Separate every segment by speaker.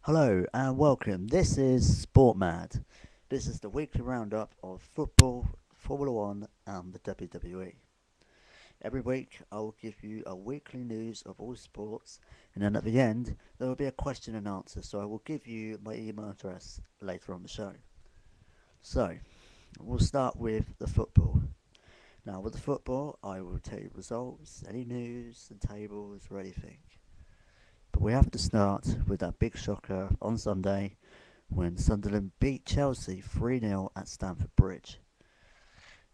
Speaker 1: Hello and welcome. This is SPORTMAD. This is the weekly roundup of football, Formula One, and the WWE. Every week, I will give you a weekly news of all sports, and then at the end, there will be a question and answer. So I will give you my email address later on the show. So we'll start with the football. Now, with the football, I will tell you results, any news, and tables, or anything. But we have to start with that big shocker on Sunday when Sunderland beat Chelsea 3-0 at Stamford Bridge.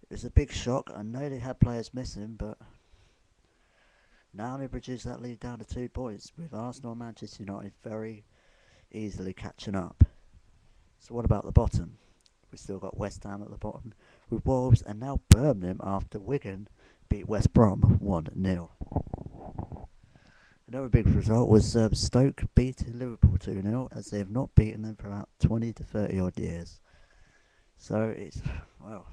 Speaker 1: It was a big shock. I know they had players missing, but now they reduce that lead down to 2 points, with Arsenal and Manchester United very easily catching up. So what about the bottom? We've still got West Ham at the bottom, with Wolves and now Birmingham after Wigan beat West Brom 1-0. Another big result was Stoke beating Liverpool 2-0, as they have not beaten them for about 20 to 30 odd years. So it's, well,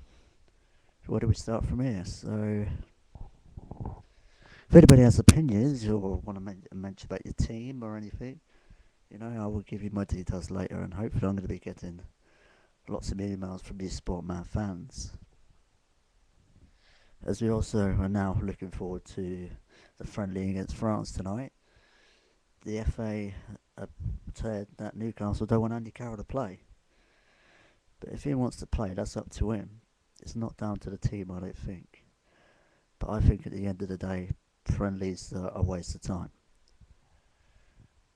Speaker 1: where do we start from here? So, if anybody has opinions or want to mention about your team or anything, I will give you my details later, and hopefully, I'm going to be getting lots of emails from you SportMan fans. As we also are now looking forward to the friendly against France tonight, the FA said that Newcastle don't want Andy Carroll to play. But if he wants to play, that's up to him. It's not down to the team, I don't think. But I think at the end of the day, friendlies are a waste of time.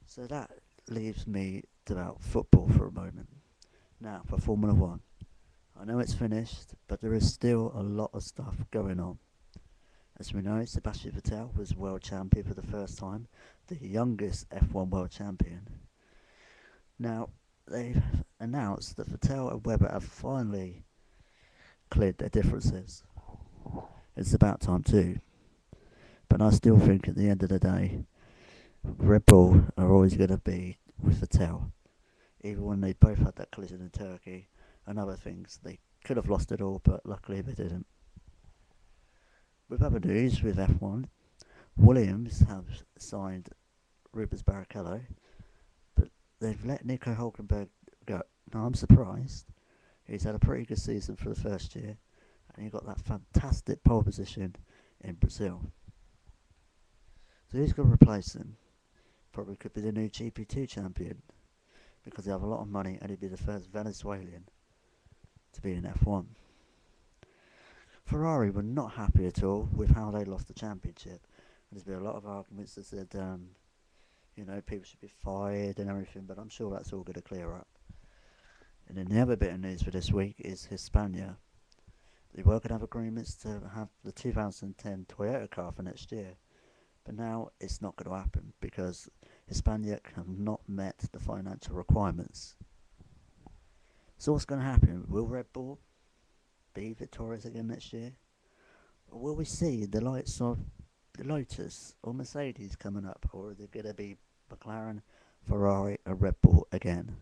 Speaker 1: So that leaves me about football for a moment. Now, for Formula One. I know it's finished, but there is still a lot of stuff going on. As we know, Sebastian Vettel was world champion for the first time, the youngest F1 world champion. Now, they've announced that Vettel and Webber have finally cleared their differences. It's about time too. But I still think at the end of the day, Red Bull are always going to be with Vettel. Even when they both had that collision in Turkey and other things, they could have lost it all, but luckily they didn't. With other news with F1, Williams have signed Rubens Barrichello, but they've let Nico Hulkenberg go. Now I'm surprised. He's had a pretty good season for the first year, and he got that fantastic pole position in Brazil. So who's going to replace him? Probably could be the new GP2 champion, because they have a lot of money and he'd be the first Venezuelan to be in F1. Ferrari were not happy at all with how they lost the championship. There's been a lot of arguments that said, people should be fired and everything, but I'm sure that's all going to clear up. And then the other bit of news for this week is Hispania. They were going to have agreements to have the 2010 Toyota car for next year, but now it's not going to happen because Hispania have not met the financial requirements. So what's going to happen? Will Red Bull be victorious again next year? Or will we see the likes of the Lotus or Mercedes coming up? Or are they going to be McLaren, Ferrari and Red Bull again?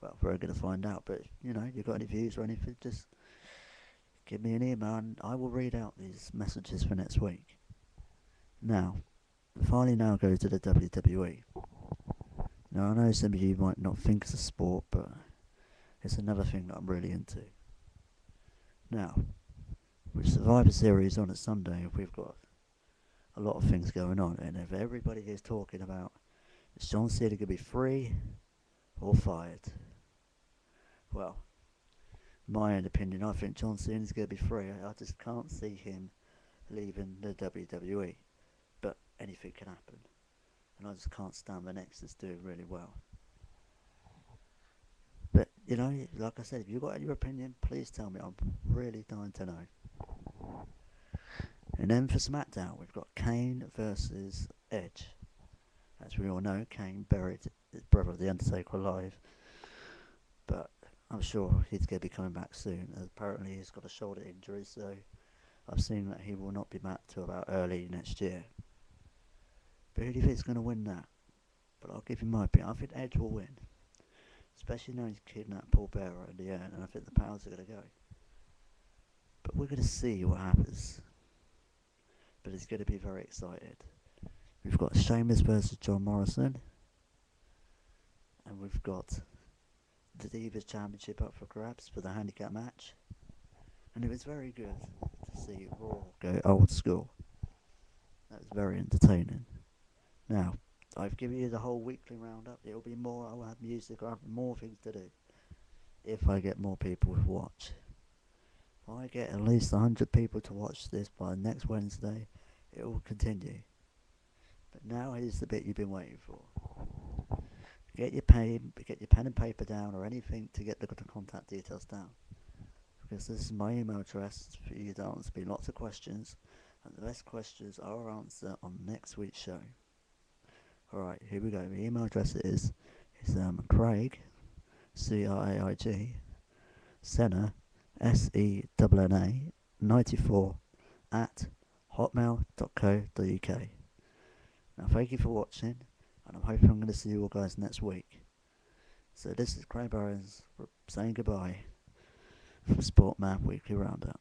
Speaker 1: Well, we're going to find out. But, you've got any views or anything, just give me an email and I will read out these messages for next week. Now, finally now go to the WWE. Now, I know some of you might not think it's a sport, but it's another thing that I'm really into. Now, with Survivor Series on a Sunday, we've got a lot of things going on, and if everybody is talking about is John Cena going to be free or fired? Well, my own opinion, I think John Cena is going to be free. I just can't see him leaving the WWE, but anything can happen, and I just can't stand the Nexus doing really well. But, like I said, if you've got any opinion, please tell me. I'm really dying to know. And then for SmackDown, we've got Kane versus Edge. As we all know, Kane buried his brother, The Undertaker, alive. But I'm sure he's going to be coming back soon. Apparently he's got a shoulder injury, so I've seen that he will not be back till about early next year. But who do you think is going to win that? But I'll give you my opinion. I think Edge will win. Especially now he's kidnapped Paul Bearer in the end, and I think the powers are going to go. But we're going to see what happens. But it's going to be very excited. We've got Sheamus versus John Morrison. And and we've got the Divas Championship up for grabs for the handicap match. And it was very good to see Raw go old school. That was very entertaining. Now, I've given you the whole weekly roundup. It'll be more, I'll have music, I'll have more things to do. If I get more people to watch. If I get at least 100 people to watch this by next Wednesday, it will continue. But now here's the bit you've been waiting for. Get your pen and paper down, or anything to get the contact details down. Because this is my email address for you to answer me lots of questions, and the best questions I'll answer on next week's show. Alright, here we go. The email address is Craig, CRAIG, Senna, SENNA, 94 at hotmail.co.uk. Now, thank you for watching, and I'm hoping I'm going to see you all guys next week. So this is Craig Burns saying goodbye from SPORTMAD Weekly Roundup.